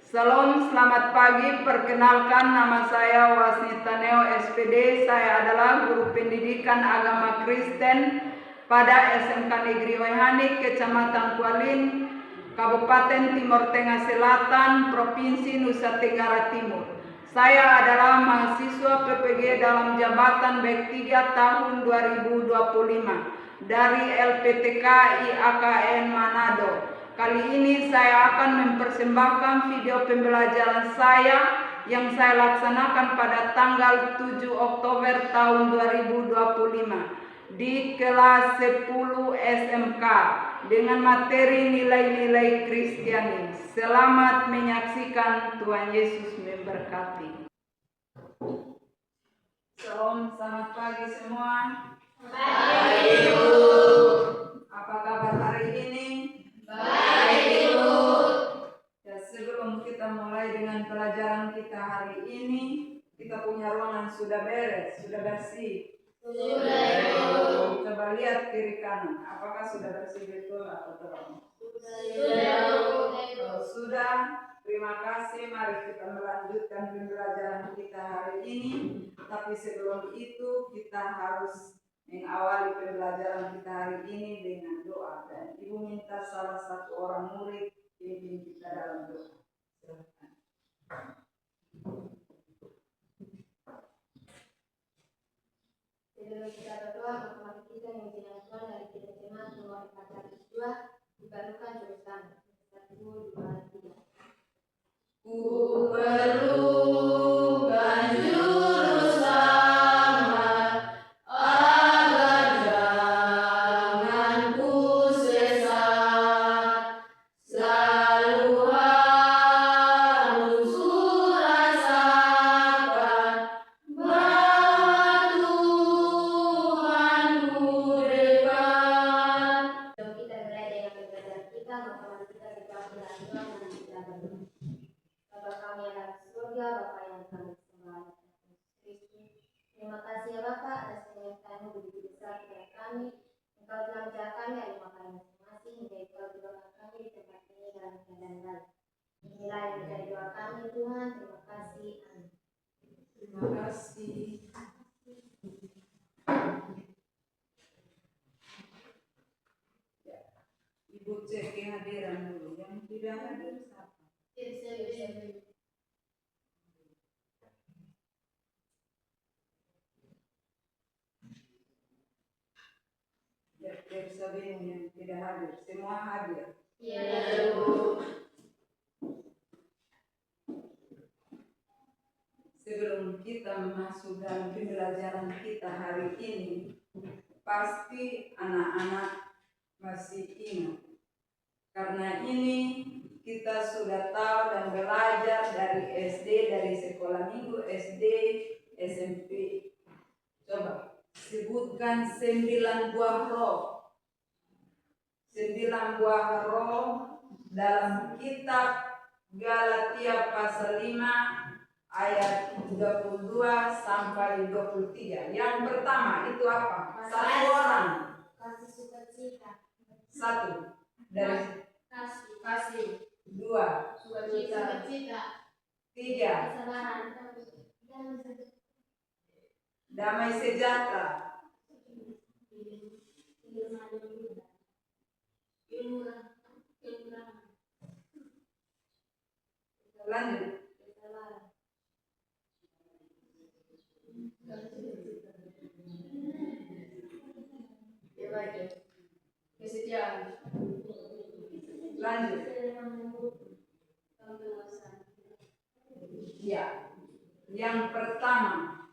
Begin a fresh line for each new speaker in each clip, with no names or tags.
Salam, selamat pagi. Perkenalkan, nama saya Wasnita Neo SPD. Saya adalah guru pendidikan agama Kristen pada SMK Negeri Wehani, Kecamatan Kualin, Kabupaten Timur Tengah Selatan, Provinsi Nusa Tenggara Timur. Saya adalah mahasiswa PPG dalam jabatan baik 3 tahun 2025 dari LPTK IAKN Manado. Kali ini saya akan mempersembahkan video pembelajaran saya yang saya laksanakan pada tanggal 7 Oktober tahun 2025 di kelas 10 SMK dengan materi nilai-nilai Kristiani. Selamat menyaksikan, Tuhan Yesus memberkati. Salam, selamat pagi semua. Pagi, Bu. Apa kabar hari ini? Baik, Ibu. Ya, sebelum kita mulai dengan pelajaran kita hari ini, kita punya ruangan sudah beres, sudah bersih. Sudah, Ibu. Coba lihat kiri kanan, apakah sudah bersih betul atau belum? Sudah, Ibu. Sudah, terima kasih. Mari kita melanjutkan pembelajaran kita hari ini. Tapi sebelum itu kita harus mengawali pembelajaran kita hari ini dengan doa, dan Ibu minta salah satu orang murid pimpin kita dalam doa. Silakan.
Sebelum kita berdoa, mari kita yang Tuhan dari kita jemaat nomor 402 dibarukan bersama. 1, 2, 3.
Ku perlukan juru selamat agar jangan ku sesat. Selalu harus ku rasakan bahwa Tuhan ku dekat.
Sebelum kita mulai dengan pembelajaran kita, mari kita berdoa dan kita berdoa. Bapa kami yang ada di surga, Bapa yang kami sembah, Kristus. Terima kasih ya Bapa atas penyertaan-Mu begitu besar kepada kami. Engkau telah menjaga kami dari makanan masing-masing, hingga Engkau juga kami di tempat ini dalam keadaan baik. Inilah yang menjadi doa kami Tuhan. Terima kasih. Amin.
Terima kasih. Ya, Ibu cek kehadiran dulu. Yang tidak hadir siapa? Sabin yang tidak hadir, semua hadir.
Iya, Bu.
Sebelum kita masuk dalam pembelajaran kita hari ini, pasti anak-anak masih ingat. Karena ini kita sudah tahu dan belajar dari SD, dari sekolah minggu SD, SMP. Coba sebutkan 9 buah roh. 9 buah roh dalam kitab Galatia pasal 5 ayat 32 sampai 23. Yang pertama itu apa? Satu orang.
Kasih sukacita.
1 dari
Kasih.
2
Sukacita.
3
Kesabaran.
damai sejahtera. Lanjut.
Kesetiaan.
Lanjut. Ya. Yang pertama,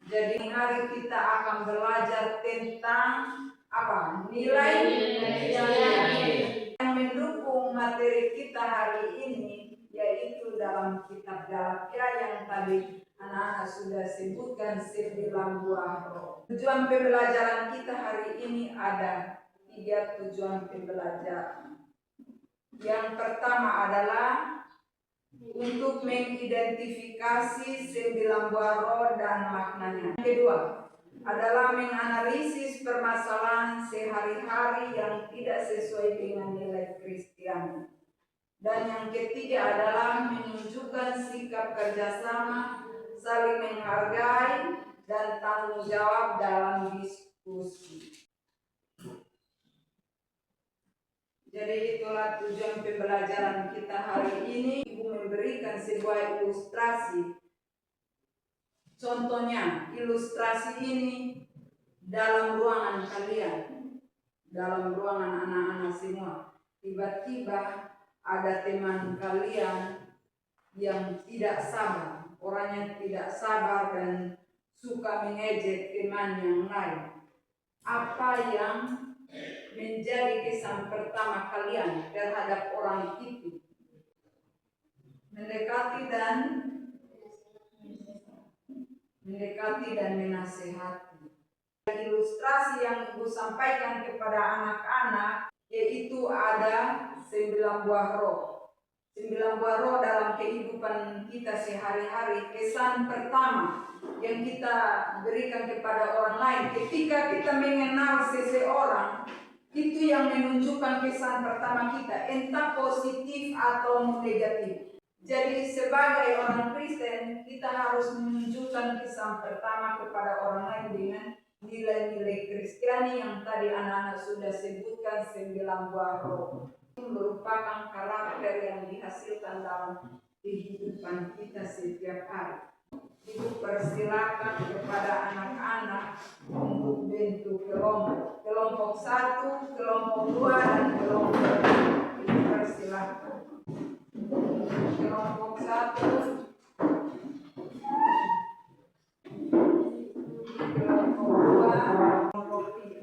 jadi hari kita akan belajar tentang apa? Nilai yang mendukung materi kita hari ini, yaitu dalam kitab Galatia yang tadi anak-anak sudah sebutkan 9 buah roh. Tujuan pembelajaran kita hari ini ada 3 tujuan pembelajaran. Yang pertama adalah untuk mengidentifikasi 9 buah roh dan maknanya. Yang kedua adalah menganalisis permasalahan sehari-hari yang tidak sesuai dengan nilai Kristiani. Dan yang ketiga adalah menunjukkan sikap kerjasama, saling menghargai, dan tanggung jawab dalam diskusi. Jadi itulah tujuan pembelajaran kita hari ini. Ibu memberikan sebuah ilustrasi. Contohnya, ilustrasi ini dalam ruangan kalian, dalam ruangan anak-anak semua. Tiba-tiba ada teman kalian yang tidak sabar, orangnya tidak sabar dan suka mengejek teman yang lain. Apa yang menjadi kesan pertama kalian terhadap orang itu? Mendekati dan menasehati. Ilustrasi yang Ibu sampaikan kepada anak-anak yaitu ada 9 buah roh. 9 buah roh dalam kehidupan kita sehari-hari. Kesan pertama yang kita berikan kepada orang lain ketika kita mengenal seseorang, itu yang menunjukkan kesan pertama kita, entah positif atau negatif. Jadi sebagai orang Kristen kita harus menunjukkan kesan pertama kepada orang lain dengan nilai-nilai Kristiani yang tadi anak-anak sudah sebutkan, 9 buah roh. Merupakan karakter yang dihasilkan dalam kehidupan kita setiap hari. Ibu persilakan kepada anak-anak untuk bentuk kelompok. Kelompok 1, kelompok 2, dan kelompok 3. Ibu persilakan. Kelompok 1, kelompok 2, kelompok 3.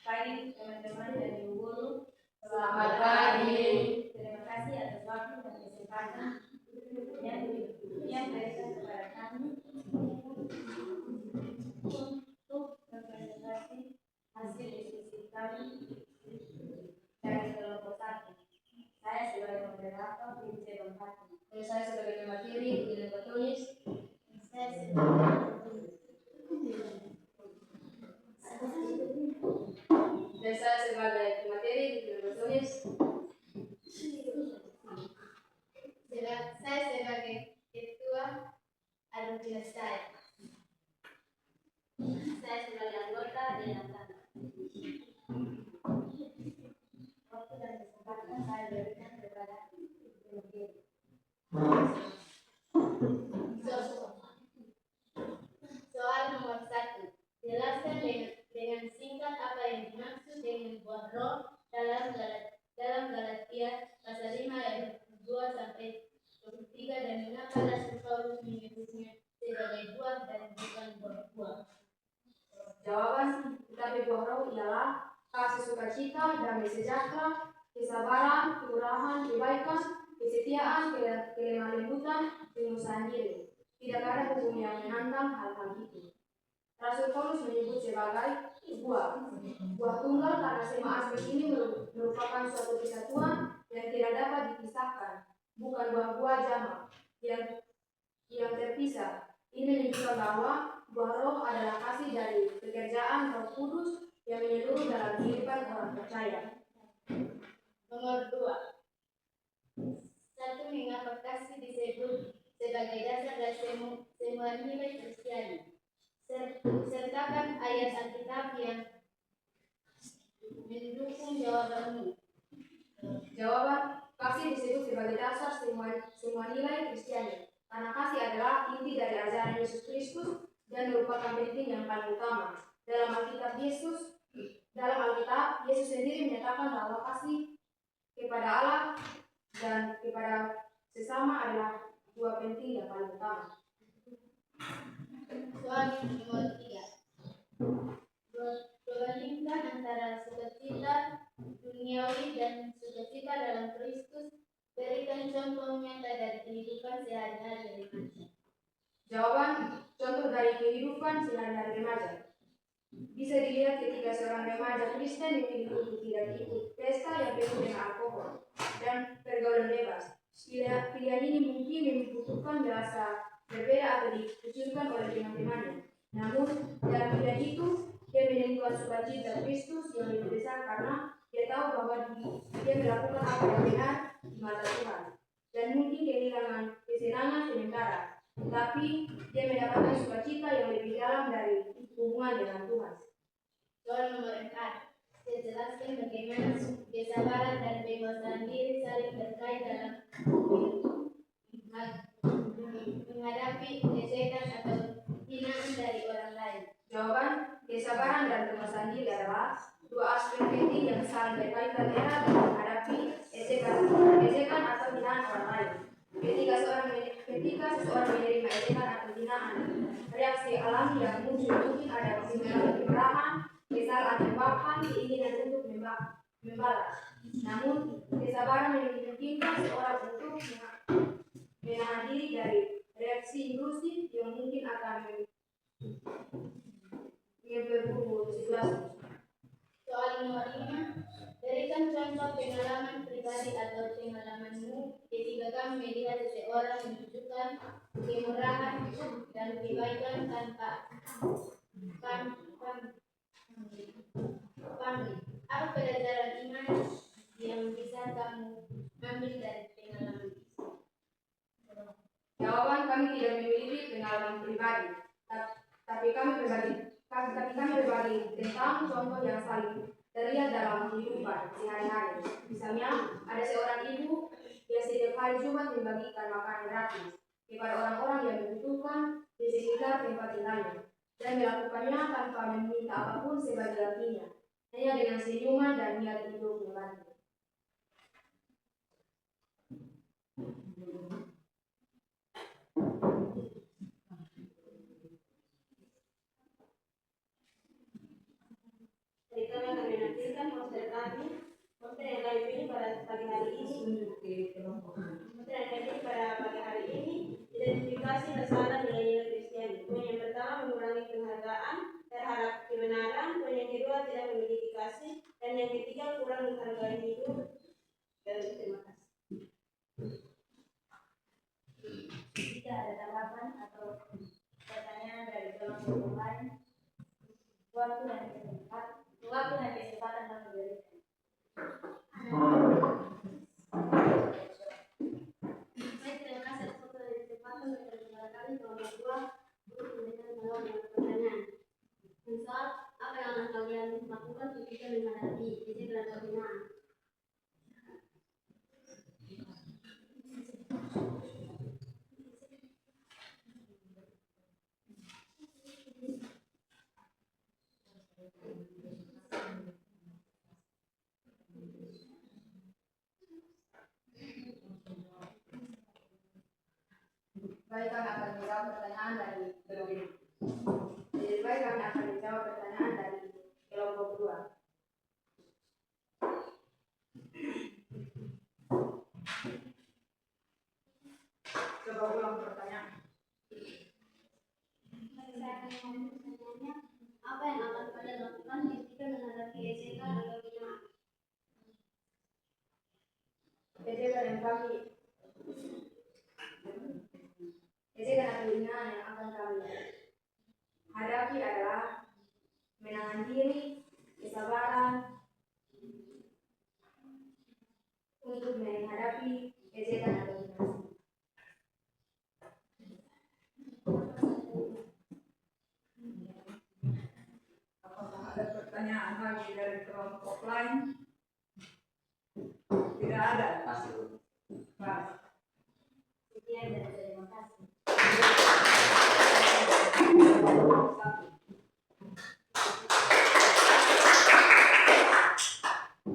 Pagi teman-teman dan ibu guru.
Selamat pagi.
Terima kasih atas waktu dan kesempatan yang diberikan kepada kami untuk mempresentasi hasil diskusi kami dari kelompok 1. Saya sebagai moderator Binti Bangkati.
Saya sebagai pemateri di tulis.
Saya sebagai
Dan saya sebagai pemateri di tulis.
Saya sebagai ketua alumni saya. Saya sebagai anggota Dewan Tanah. Waktu dan kesempatan saya berikan kepada pemateri. Soal nomor 1. Jelaskan dengan singkat apa yang dimaksud dengan buah roh dalam Galatia pasal 5 ayat 2 sampai 23 dan mengapa Rasul Paulus menyebutnya sebagai buah dan bukan buah.
Jawaban, tetapi buah roh ialah kasih sukacita, damai sejahtera, kesabaran, kemurahan, kebaikan, kesetiaan, kelemah lembutan, pengusahaan diri. Tidak ada hukum yang menantang hal-hal itu. Rasul Paulus menyebut sebagai buah tunggal karena semua aspek ini merupakan suatu kesatuan yang tidak dapat dipisahkan, bukan buah-buah jamak yang terpisah. Ini menunjukkan bahwa buah roh adalah kasih dari pekerjaan Roh Kudus yang menyeluruh dalam kehidupan orang percaya.
Nomor 2. 1. Mengapa kasih disebut sebagai dasar dari semua nilai Kristiani? Sertakan ayat Alkitab yang mendukung jawabanmu.
Jawaban, kasih disebut sebagai dasar semua nilai Kristiani karena kasih adalah inti dari ajaran Yesus Kristus dan merupakan penting yang paling utama. Dalam Alkitab, Yesus sendiri menyatakan bahwa kasih kepada Allah dan kepada sesama adalah dua penting yang paling utama.
Soal nomor 3. Bandingkan antara sukacita duniawi dan sukacita dalam Kristus. Berikan contoh nyata dari kehidupan sehari-hari dari manusia.
Jawaban contoh dari kehidupan sehari-hari remaja. Bisa dilihat ketika seorang remaja Kristen memilih untuk tidak ikut pesta yang penuh dengan alkohol dan pergaulan bebas. Pilihan ini mungkin membutuhkan merasa berbeda atau dikucilkan oleh teman-temannya. Namun, dalam pilihan itu, dia menemukan sukacita Kristus yang lebih besar karena dia tahu bahwa dia melakukan apa yang benar di mata Tuhan. Dan mungkin kehilangan kesenangan sementara, tetapi dia mendapatkan sukacita yang lebih dalam dari hubungan dengan Tuhan.
Soal nomor 4, menjelaskan bagaimana kesabaran dan penguasaan diri saling terkait dalam menghadapi ejekan atau hinaan dari orang lain.
Jawaban, kesabaran dan penguasaan diri adalah dua aspek penting yang saling berkaitan erat dalam menghadapi ejekan atau hinaan orang lain. Ketika seseorang menerima ejekan atau hinaan, reaksi alami yang muncul mungkin ada kemarahan, kesalahan, keinginan untuk membalas. Namun, kesabaran memungkinkan seorang untuk menahan diri dari reaksi impulsif yang mungkin akan memperburuk situasi.
Soal nomor 5, berikan contoh pengalaman pribadi atau pengalamanmu ketika kamu melihat seseorang menunjukkan kemurahan dan kebaikan tanpa pamrih. Apa pelajaran iman yang bisa kamu ambil dari pengalaman itu?
Jawaban, kami tidak memiliki pengalaman pribadi, tapi kami berbagi tentang contoh yang saling terlihat dalam kehidupan sehari-hari. Misalnya, ada seorang ibu yang setiap hari Jumat membagikan makanan gratis kepada orang-orang yang membutuhkan di sekitar tempat tinggalnya, dan melakukannya tanpa meminta apapun sebagai gantinya, hanya dengan senyuman dan niat untuk membantu.
Kami akan menampilkan poster yang kami pilih pada pagi hari ini. Poster yang kami pilih pada pagi hari ini identifikasi masalah nilai-nilai Kristiani. Poin yang pertama, mengurangi penghargaan terhadap kebenaran. Poin yang kedua, tidak memiliki kasih. Dan yang ketiga, kurang menghargai hidup. Dan terima kasih.
Jika ada tanggapan atau pertanyaan dari kelompok lain, waktu dan kesempatan kami berikan. Baik, terima kasih atas waktu dan kesempatan kepada kami kelompok 2 untuk memberikan jawab dengan pertanyaan. Misal, apa yang akan kalian lakukan ketika menghadapi ejekan atau hinaan?
Baik, kami akan menjawab pertanyaan dari kelompok 2. Coba ulang pertanyaan.
Saya akan mengulangi pertanyaannya. Apa yang akan kalian lakukan ketika menghadapi ejekan atau hinaan?
Ejekan atau hinaan yang akan kami hadapi adalah menahan diri, kesabaran untuk menghadapi ejekan atau hinaan.
Apakah ada pertanyaan lagi dari kelompok lain? Tidak ada. Baik.
Sekian dan terima kasih.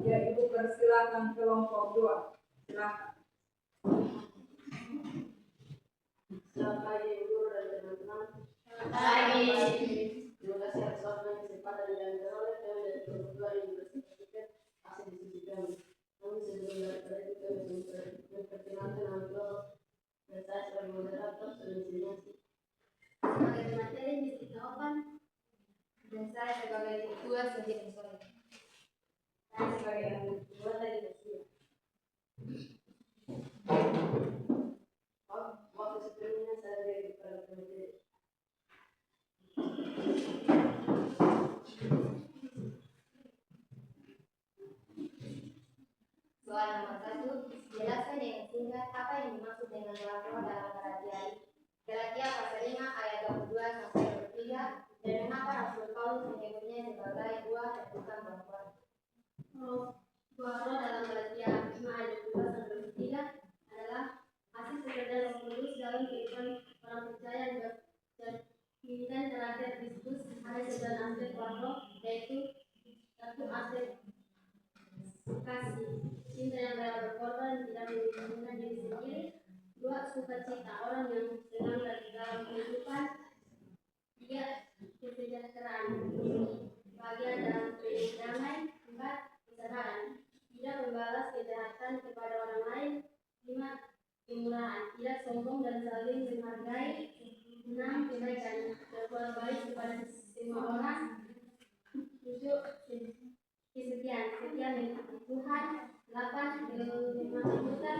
Ya, Ibu persilakan kelompok 2. Silakan.
Selamat pagi, Ibu dan teman-teman.
Pagi.
Terima kasih atas waktu dan kesempatan yang kami peroleh. Kami dari kelompok 2 yang bersertifikat asal di sisi kami. Namun sebelum daripada itu kami memperkenalkan nama Tuhan dan saya sebagai moderator sudah diselinasi.
Dan saya sebagai ketua sendiri sore.
Saya sebagai anggota di Persia. Waktu sebelumnya saya dari Kepala Komite.
Soal nomor 1, jelaskan dengan singkat apa yang dimaksud dengan lapor dalam kerajaan Galatia pasal 5 ayat 22 sampai 23 dan mengapa Rasul Paulus menyebutnya sebagai buah dan bukan buah. Buah roh dalam Galatia 5 ayat 22 sampai 23 adalah hasil pekerjaan Roh Kudus dalam kehidupan orang percaya dan pimpinan terakhir Kristus. Ada 9 aspek buah roh, yaitu 1 aspek kasih, cinta yang rela berkorban, tidak mementingkan diri sendiri. 2, sukacita, orang yang senang dalam kehidupan. 3, kesejahteraan, bahagia dalam hidup damai. 4, kesabaran, tidak membalas kejahatan kepada orang lain. 5, kemurahan, tidak sombong dan saling menghargai. 6, kebaikan, berbuat baik kepada semua orang. 7, kesetiaan, setia mengikuti Tuhan. 8, kelembutan,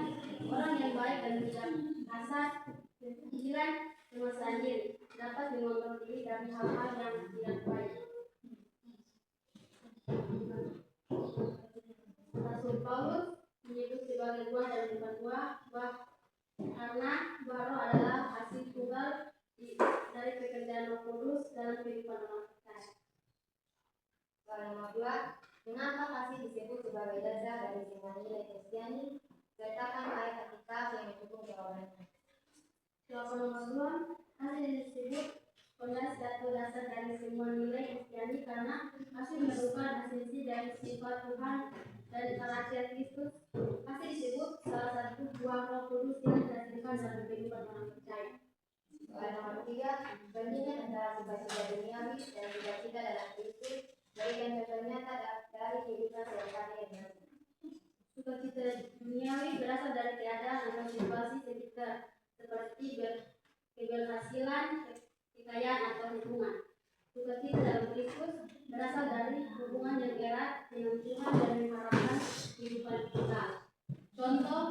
orang yang baik dan tidak kasar. 9, penguasaan diri, dapat mengontrol diri dari hal-hal yang tidak baik. Rasul Paulus menyebut sebagai buah dan bukan buah karena buah roh adalah hasil tunggal dari pekerjaan Roh Kudus dalam kehidupan orang percaya. Soal nomor 2, mengapa kasih disebut sebagai dasar dari semua nilai Kristiani? Sertakan ayat Alkitab yang mendukung jawabannya. Soal nomor 2, kasih disebut fondasi atau dasar dari semua nilai Kristiani karena kasih merupakan esensi dari sifat Tuhan dan karakter Kristus. Kasih disebut salah satu buah Roh Kudus yang dihasilkan dalam kehidupan orang percaya. Soal nomor 3, bandingan antara sukacita duniawi dan sukacita dalam Kristus. Berikan contoh nyata dari kehidupan sehari-hari yang nyata. Sukacita duniawi berasal dari keadaan atau situasi sekitar, seperti keberhasilan, kekayaan atau hubungan. Sukacita dalam Kristus berasal dari hubungan yang erat dengan Tuhan dan mengharapkan kehidupan kita. Contoh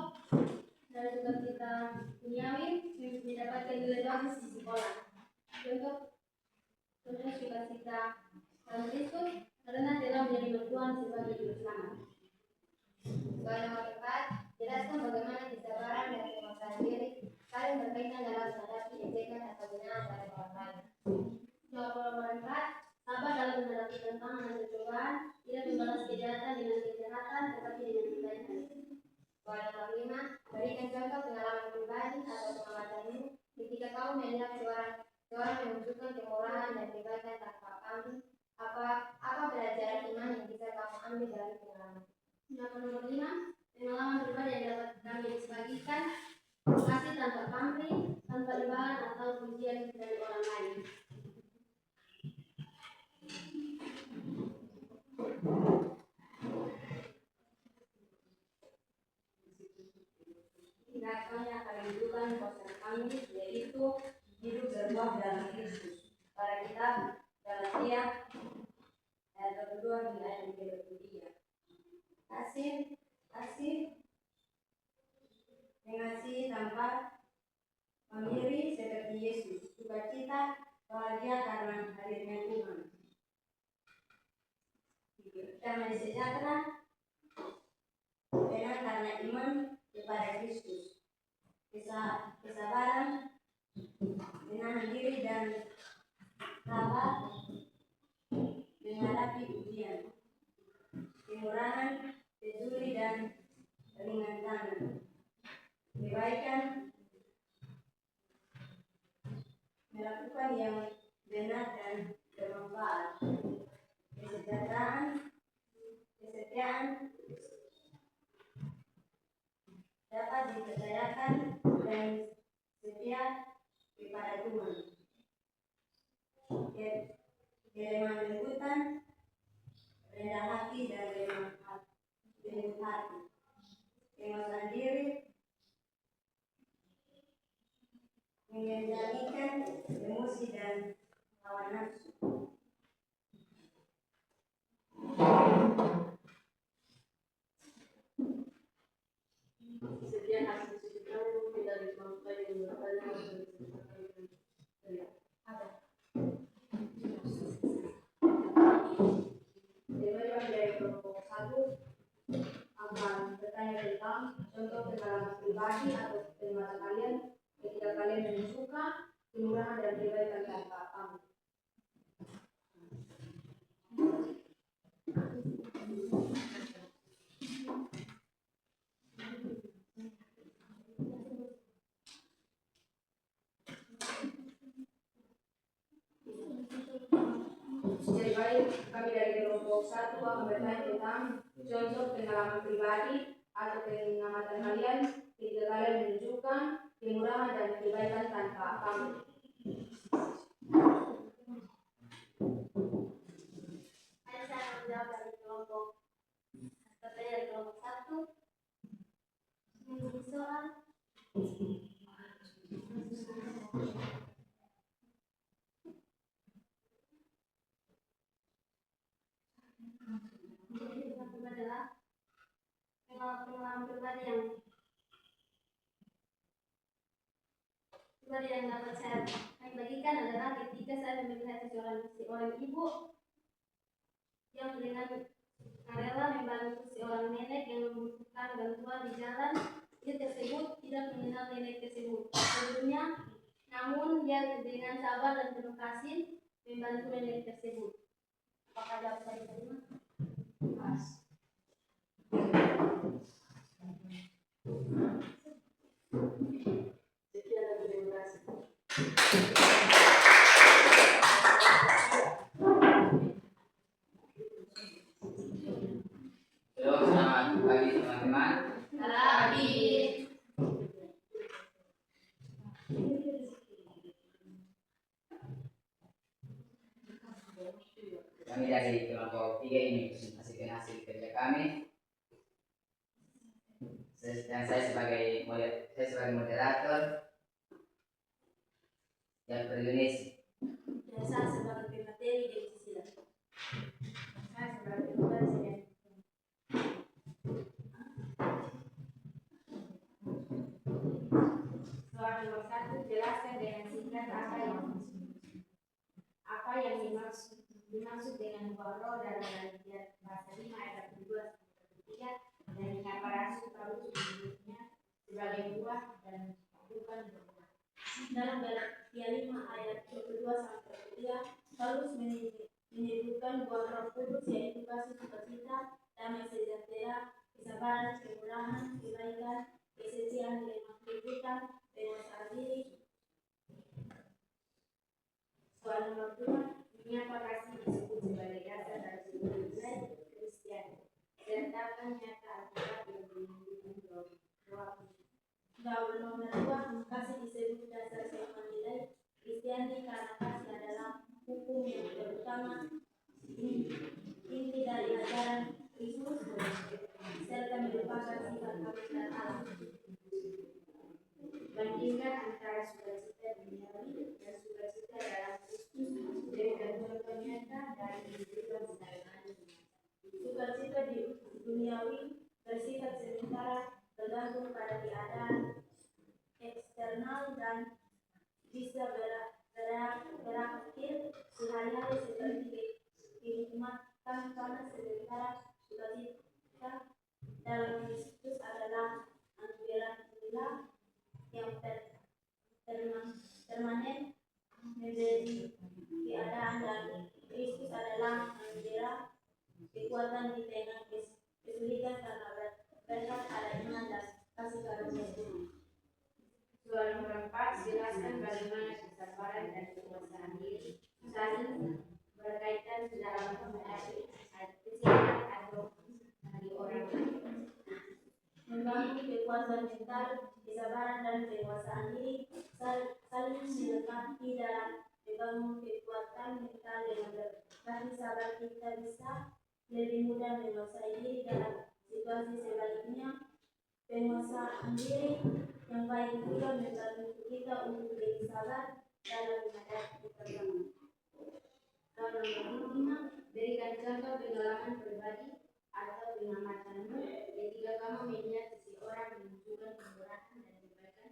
dari sukacita duniawi mendapatkan nilai bagus di sekolah. Contoh sukacita dalam Kristus karena telah menjadi Tuhan sebagai juru selamat. Soal nomor 4, jelaskan bagaimana kesabaran dan penguasaan diri saling berkaitan dalam menghadapi ejekan atau hinaan dari orang lain. Soal nomor 4, sabar dalam menghadapi tantangan dan cobaan, tidak membalas kejahatan dengan kejahatan tetapi dengan kebaikan. Soal nomor 5, berikan contoh pengalaman pribadi atau pengalamanmu ketika kamu melihat seorang menunjukkan kemurahan dan kebaikan tanpa pamrih. Apa pelajaran iman yang bisa kamu ambil dari pengalaman? Nomor 5, pengalaman pribadi yang dapat kami bagikan, kasih tanpa pamrih, tanpa imbalan atau pujian dari orang lain.
Ingat kami akan menunjukkan proses kami, yaitu hidup berbuah dalam Kristus. Pada kitab Galatia ayat 22 hingga ayat 23. Kasih mengasihi tanpa memiri seperti Yesus. Sukacita, bahagia karena hadirnya Tuhan. Damai sejahtera, tenang karena iman kepada Kristus. Kesabaran, menahan diri dan sabar menghadapi ujian. Kemurahan, peduli dan ringan tangan. Kebaikan, melakukan yang benar dan bermanfaat. Kesetiaan dapat dipercayakan dan setia kepada Tuhan. Kelemah lembutan, rendah hati dan lembut hati. Penguasaan diri, mengendalikan emosi dan hawa nafsu.
kemurahan dan kebaikan tanpa pamrih. Jadi baik, kami dari kelompok 1 akan bertanya tentang contoh pengalaman pribadi atau pengamatan kalian ketika kalian menunjukkan kemurahan dan kebaikan tanpa pamrih.
Saya akan menjawab dari kelompok satu. Ini soal adalah pengalaman pribadi yang dapat saya bagikan adalah ketika saya melihat seorang ibu yang dengan rela membantu seorang nenek yang membutuhkan bantuan di jalan. Dia tersebut tidak mengenal nenek tersebut sebelumnya, namun dia dengan sabar dan penuh kasih membantu nenek tersebut. Apakah dapat saya terima? Mas. Sekian dan terima kasih.
Halo, selamat pagi teman-teman.
Pagi.
Kami dari kelompok 3 ini presentasikan hasil kerja kami. Dan saya sebagai moderator yang berindonesia.
Dan saya sebagai pemateri di sisi lain. Saya sebagai presiden.
Soal nomor 1, jelaskan dengan singkat apa yang dimaksud dengan mubaroh dalam Al-Qur'an bahasa 5 ayat 2-3 dan mengapa Rasul Paulus menyebutnya sebagai buah dan bukan buah.
Dalam Galatia 5 ayat 22-3, Paulus menyebutkan buah Roh Kudus yaitu kasih, sukacita, damai sejahtera, kesabaran, kemurahan, kebaikan, kesetiaan, lemah lembut, penguasaan diri.
Soal nomor 2, mengapa kasih disebut sebagai dasar dan sebuah nilai Kristiani? Sertakan nyata Alkitab yang menunjukkan doa.
Soal nomor 2, kasih disebut dasar semua nilai Kristiani karena kasih adalah hukum yang terutama, inti dari ajaran Kristus, serta merupakan sifat hakikat Allah.
Bandingkan antara sukacita duniawi dan sukacita dalam Kristus dengan contoh nyata dari kehidupan sehari-hari.
Sukacita di duniawi bersifat sementara, tergantung pada keadaan eksternal dan bisa berakhir sehari-hari seperti kenikmatan panas. Sementara sukacita dalam Kristus adalah anugerah Allah yang permanen, menjadi keadaan, dan Kristus adalah anugerah kekuatan di tengah kesulitan karena berkat ada iman dan kasih karunia Tuhan.
Soal nomor 4, jelaskan bagaimana kesabaran dan kekuasaan diri saling berkaitan dalam menghadapi kesalahan atau dari orang lain.
Membangun kekuatan mental, kesabaran dan penguasaan diri saling melengkapi. Dalam membangun kekuatan mental dengan berkasih sabar, kita bisa lebih mudah menguasai diri. Dalam situasi sebaliknya, penguasaan diri yang baik juga membantu kita untuk lebih sabar dalam menghadapi perkembangan.
Soal nomor 5, berikan contoh pengalaman pribadi atau pengamatanmu ketika kamu melihat seseorang menunjukkan kemurahan dan kebaikan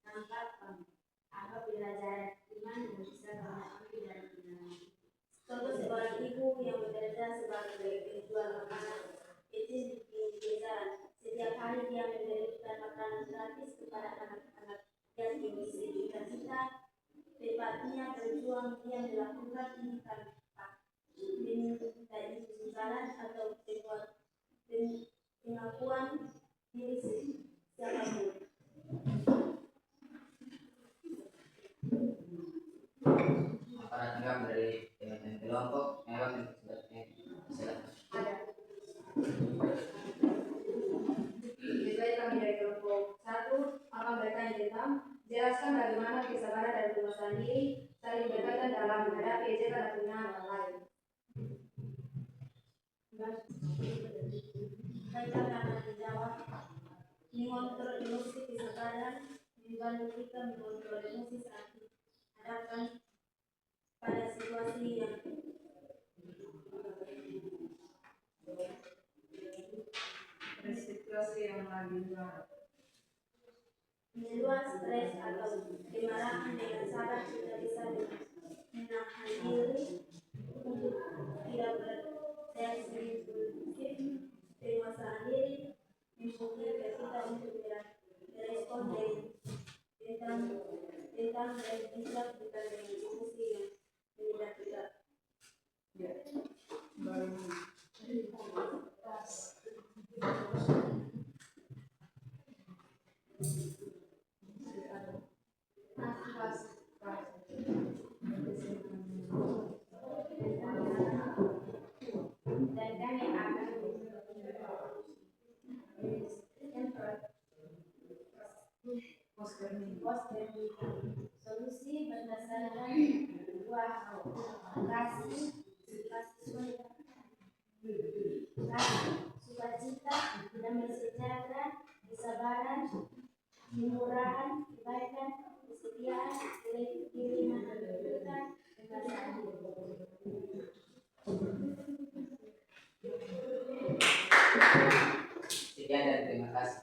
tanpa pamrih. Apa pelajaran iman yang bisa kamu ambil dari pengalaman?
Contoh seorang ibu yang bekerja sebagai penjual makanan kecil di pinggir jalan. Setiap hari dia memberikan makanan gratis kepada anak-anak yatim. Cita-cita
suami yang dilakukan tindakan demi kesusahan atau pengakuan diri siapapun.
Para tanggap dari jabatan kelompok lewat
Ada. Jadi kami dari kelompok 1 akan bertanya tentang jelaskan bagaimana kesabaran dan penguasaan diri saling berkaitan dalam menghadapi ejekan dan penghinaan orang lain.
Baiklah, akan dijawab. Mengontrol emosi kesabaran membantu kita mengontrol emosi saat dihadapkan pada situasi yang
lagi
meluas stres atau kemarahan dengan sabar. Kita bisa menahan diri untuk tidak bereaksi impulsif. Penguasaan diri memungkinkan kita untuk merespon tentang dan bijak bukan dengan emosi yang tidak.
Dan kami akan solusi berdasarkan dua hal: kasih, sukacita, damai sejahtera, kesabaran, kemurahan, kebaikan, kesetiaan, kiriman, kebenaran, perasaan
sekian dan terima kasih.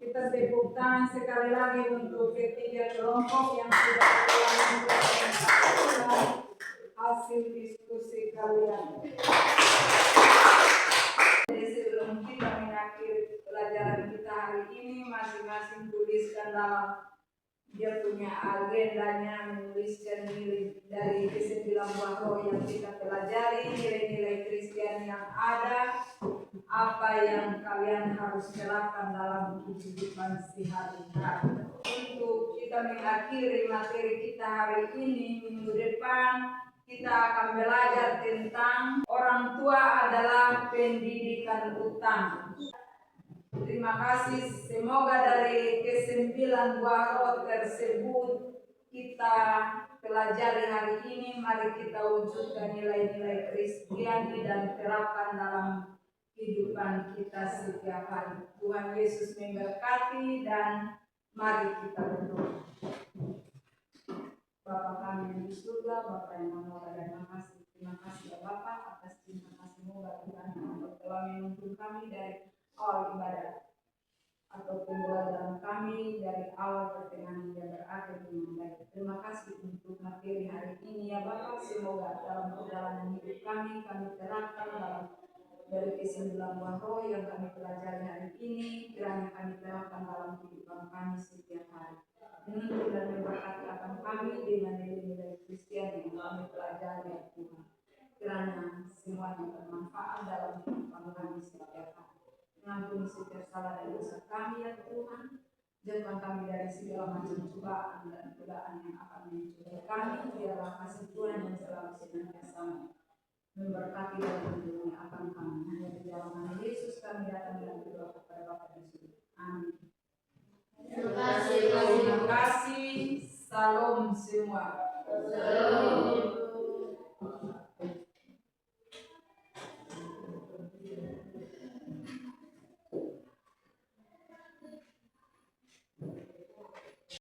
Kita tepuk tangan sekali lagi untuk ketiga kelompok yang sudah melakukan hasil diskusi kalian. Jadi sebelum kita mengakhiri pelajaran kita hari ini, masing-masing tuliskan dalam dia punya agendanya, menuliskan nilai dari ke-9 buah roh yang kita pelajari, nilai-nilai Kristen yang ada, apa yang kalian harus lakukan dalam kehidupan sehari-hari. Untuk kita mengakhiri materi kita hari ini, minggu depan kita akan belajar tentang orang tua adalah pendidikan utama. Terima kasih, semoga dari ke-9 buah roh tersebut kita pelajari hari ini, mari kita wujudkan nilai-nilai Kristiani dan terapkan dalam kehidupan kita setiap hari. Tuhan Yesus memberkati dan mari kita berdoa. Bapa kami yang di surga, Bapa yang menolong dan makasih. Terima kasih ya Bapa atas cinta kasih-Mu bagi kami yang telah menuntun kami dari awal ibadah atau pembelajaran kami dari awal pertengahan hingga berakhir dengan baik. Terima kasih untuk materi hari ini ya Bapak. Semoga dalam perjalanan hidup kami terapkan dalam dari ke-9 buah roh yang kami pelajari hari ini, kiranya kami terapkan dalam kehidupan kami setiap hari. Menuntun dan memberkati akan kami dengan nilai-nilai Kristen yang kami pelajari ya Tuhan. Kiranya semuanya bermanfaat dalam kehidupan kami setiap hari. Mengampuni setiap salah dan dosa kami ya Tuhan. Jauhkan kami dari segala macam cobaan dan godaan yang akan mencobai kami. Biarlah kasih Tuhan yang selalu senantiasa memberkati dan melindungi akan kami. Hanya di dalam nama Yesus kami datang dan berdoa kepada Bapa di surga. Amin. Terima kasih. Salam semua.